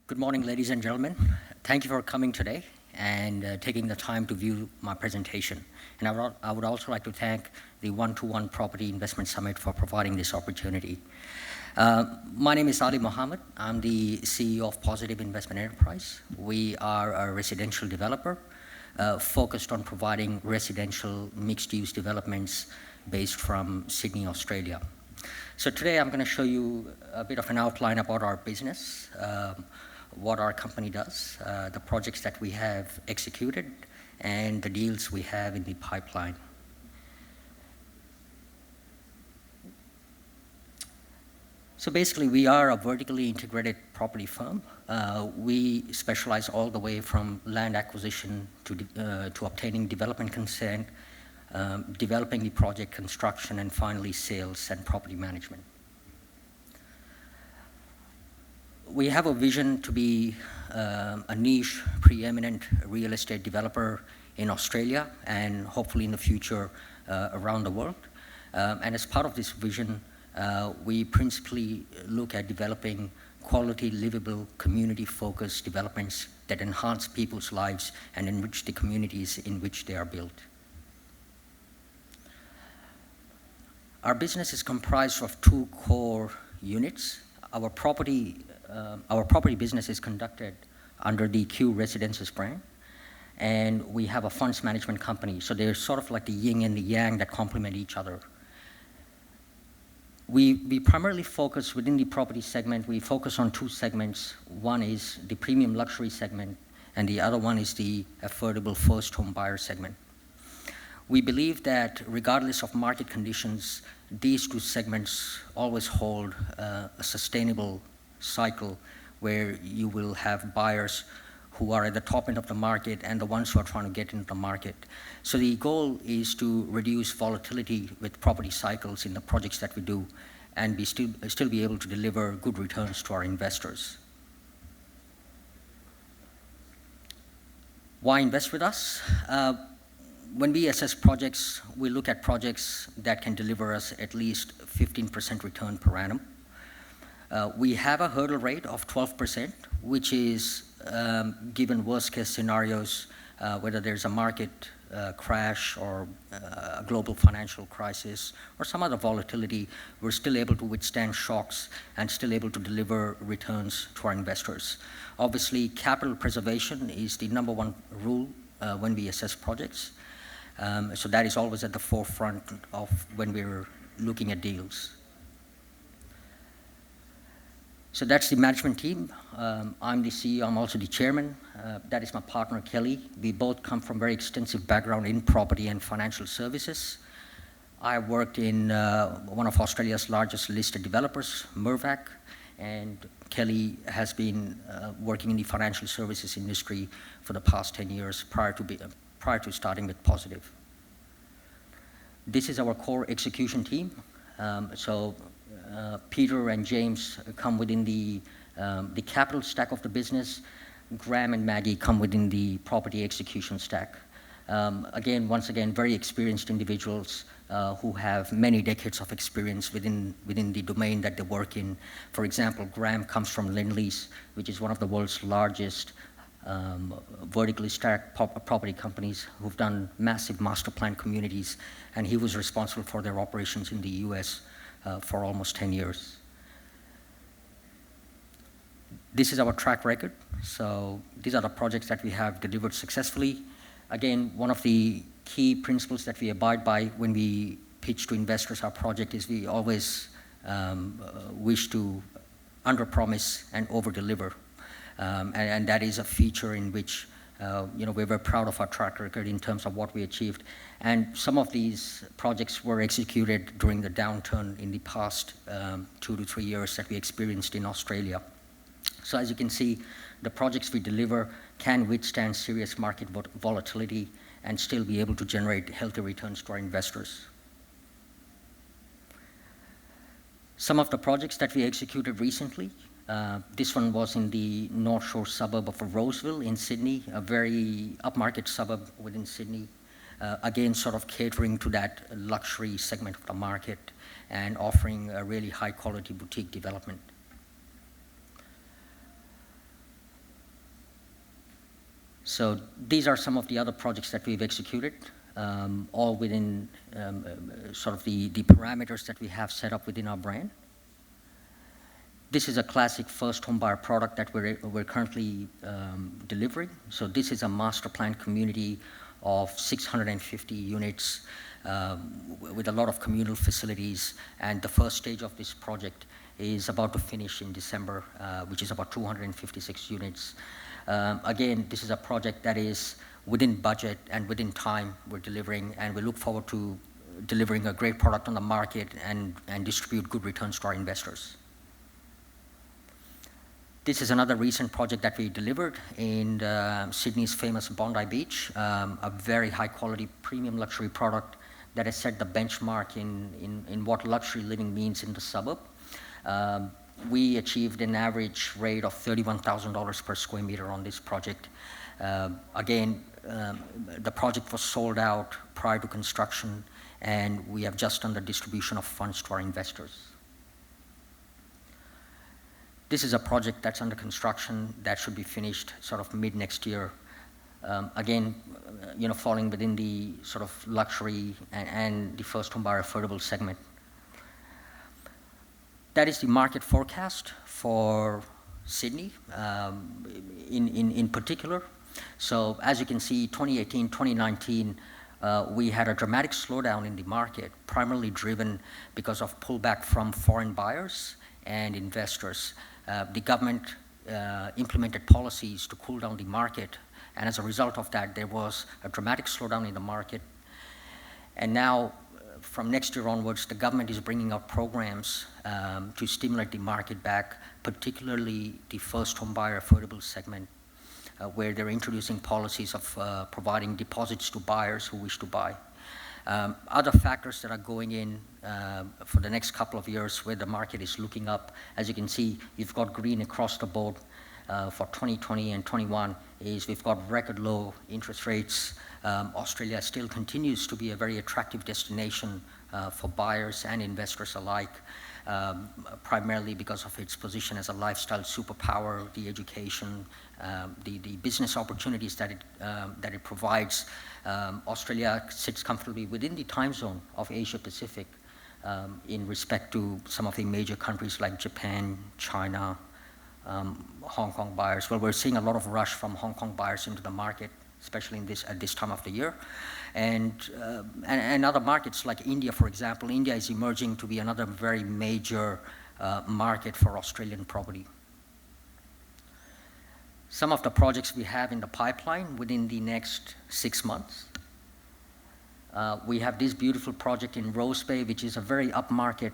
Good morning, ladies and gentlemen. Thank you for coming today and taking the time to view my presentation. And I would also like to thank the One-to-One Property Investment Summit for providing this opportunity. My name is Ali Mohammed. I'm the CEO of Positive Investment Enterprise. We are a residential developer focused on providing residential mixed-use developments based from Sydney, Australia. So today I'm going to show you a bit of an outline about our business, what our company does, the projects that we have executed, and the deals we have in the pipeline. So basically, we are a vertically integrated property firm. We specialize all the way from land acquisition to obtaining development consent, developing the project construction, and finally sales and property management. We have a vision to be a niche, preeminent real estate developer in Australia and hopefully in the future around the world. And as part of this vision, we principally look at developing quality, livable, community-focused developments that enhance people's lives and enrich the communities in which they are built. Our business is comprised of two core units. Our property business is conducted under the Q Residences brand, and we have a funds management company. So they're sort of like the yin and the yang that complement each other. We primarily focus within the property segment. We focus on two segments. One is the premium luxury segment, and the other one is the affordable first home buyer segment. We believe that regardless of market conditions, these two segments always hold a sustainable cycle where you will have buyers who are at the top end of the market and the ones who are trying to get into the market. So the goal is to reduce volatility with property cycles in the projects that we do and still be able to deliver good returns to our investors. Why invest with us? When we assess projects, we look at projects that can deliver us at least 15% return per annum. We have a hurdle rate of 12%, which is given worst-case scenarios, whether there's a market crash or a global financial crisis or some other volatility, we're still able to withstand shocks and still able to deliver returns to our investors. Obviously, capital preservation is the number one rule when we assess projects. So that is always at the forefront of when we're looking at deals. So that's the management team. I'm the CEO, I'm also the chairman. That is my partner, Kelly. We both come from very extensive background in property and financial services. I worked in one of Australia's largest listed developers, Mirvac, and Kelly has been working in the financial services industry for the past 10 years prior to starting with Positive. This is our core execution team. Peter and James come within the capital stack of the business. Graham and Maggie come within the property execution stack. Once again, very experienced individuals who have many decades of experience within the domain that they work in. For example, Graham comes from Lendlease, which is one of the world's largest vertically stacked property companies who've done massive master plan communities, and he was responsible for their operations in the US for almost 10 years. This is our track record. So these are the projects that we have delivered successfully. Again, one of the key principles that we abide by when we pitch to investors our project is we always wish to underpromise and overdeliver. And that is a feature in which we're very proud of our track record in terms of what we achieved. And some of these projects were executed during the downturn in the past 2 to 3 years that we experienced in Australia. So as you can see, the projects we deliver can withstand serious market volatility and still be able to generate healthy returns to our investors. Some of the projects that we executed recently, this one was in the North Shore suburb of Roseville in Sydney, a very upmarket suburb within Sydney. Again, sort of catering to that luxury segment of the market and offering a really high quality boutique development. So these are some of the other projects that we've executed, all within sort of the parameters that we have set up within our brand. This is a classic first home buyer product that we're currently delivering. So this is a master plan community of 650 units with a lot of communal facilities. And the first stage of this project is about to finish in December, which is about 256 units. Again, this is a project that is within budget and within time we're delivering, and we look forward to delivering a great product on the market and distribute good returns to our investors. This is another recent project that we delivered in Sydney's famous Bondi Beach, a very high quality premium luxury product that has set the benchmark in what luxury living means in the suburb. We achieved an average rate of $31,000 per square meter on this project. Again, the project was sold out prior to construction, and we have just done the distribution of funds to our investors. This is a project that's under construction that should be finished sort of mid next year. Again, falling within the sort of luxury and the first home buyer affordable segment. That is the market forecast for Sydney in particular. So as you can see, 2018, 2019, we had a dramatic slowdown in the market, primarily driven because of pullback from foreign buyers and investors. The government implemented policies to cool down the market, and as a result of that, there was a dramatic slowdown in the market. And now, from next year onwards, the government is bringing out programs to stimulate the market back, particularly the first home buyer affordable segment, where they're introducing policies of providing deposits to buyers who wish to buy. Other factors that are going in for the next couple of years where the market is looking up, as you can see, you've got green across the board for 2020 and 21, is we've got record low interest rates. Australia still continues to be a very attractive destination for buyers and investors alike, primarily because of its position as a lifestyle superpower, the education, the business opportunities that it provides. Australia sits comfortably within the time zone of Asia Pacific in respect to some of the major countries like Japan, China, Hong Kong buyers. Well, we're seeing a lot of rush from Hong Kong buyers into the market, especially at this time of the year. And other markets like India, for example. India is emerging to be another very major market for Australian property. Some of the projects we have in the pipeline within the next 6 months. We have this beautiful project in Rose Bay, which is a very upmarket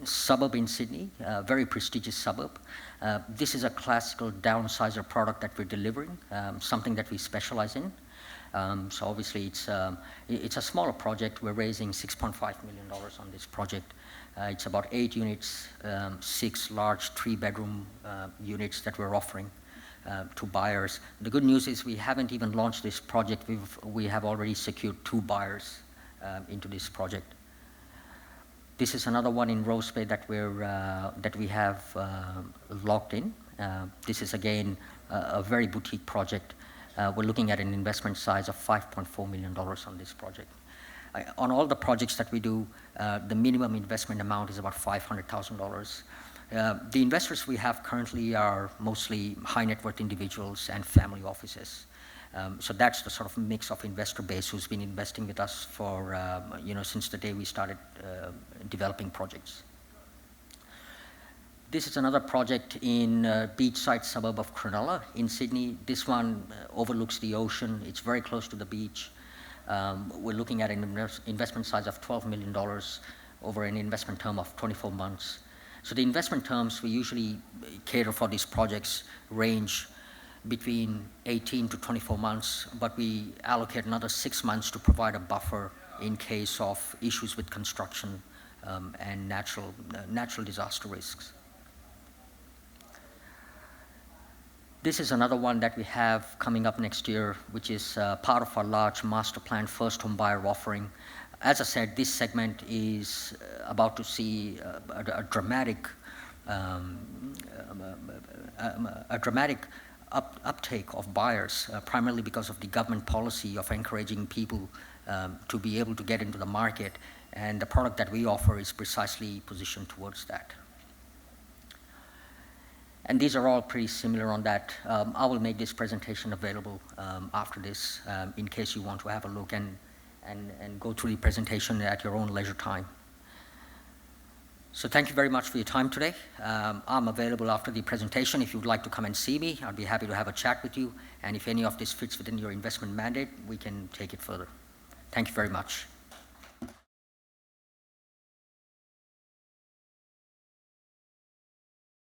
suburb in Sydney, a very prestigious suburb. This is a classical downsizer product that we're delivering, something that we specialize in. So obviously it's a smaller project. We're raising $6.5 million on this project. It's about 8 units, 6 large 3-bedroom units that we're offering to buyers. The good news is we haven't even launched this project. We have already secured 2 buyers into this project. This is another one in Rose Bay that we have locked in. This is again a very boutique project. We're looking at an investment size of $5.4 million on this project. On all the projects that we do, the minimum investment amount is about $500,000. The investors we have currently are mostly high net worth individuals and family offices. So that's the sort of mix of investor base who's been investing with us for, since the day we started developing projects. This is another project in beachside suburb of Cronulla in Sydney. This one overlooks the ocean. It's very close to the beach. We're looking at an investment size of $12 million over an investment term of 24 months. So the investment terms we usually cater for these projects range between 18 to 24 months, but we allocate another 6 months to provide a buffer in case of issues with construction and natural disaster risks. This is another one that we have coming up next year, which is part of our large master plan first home buyer offering. As I said, this segment is about to see a dramatic uptake of buyers, primarily because of the government policy of encouraging people to be able to get into the market, and the product that we offer is precisely positioned towards that. And these are all pretty similar on that. I will make this presentation available after this in case you want to have a look and go through the presentation at your own leisure time. So thank you very much for your time today. I'm available after the presentation. If you'd like to come and see me, I'd be happy to have a chat with you. And if any of this fits within your investment mandate, we can take it further. Thank you very much.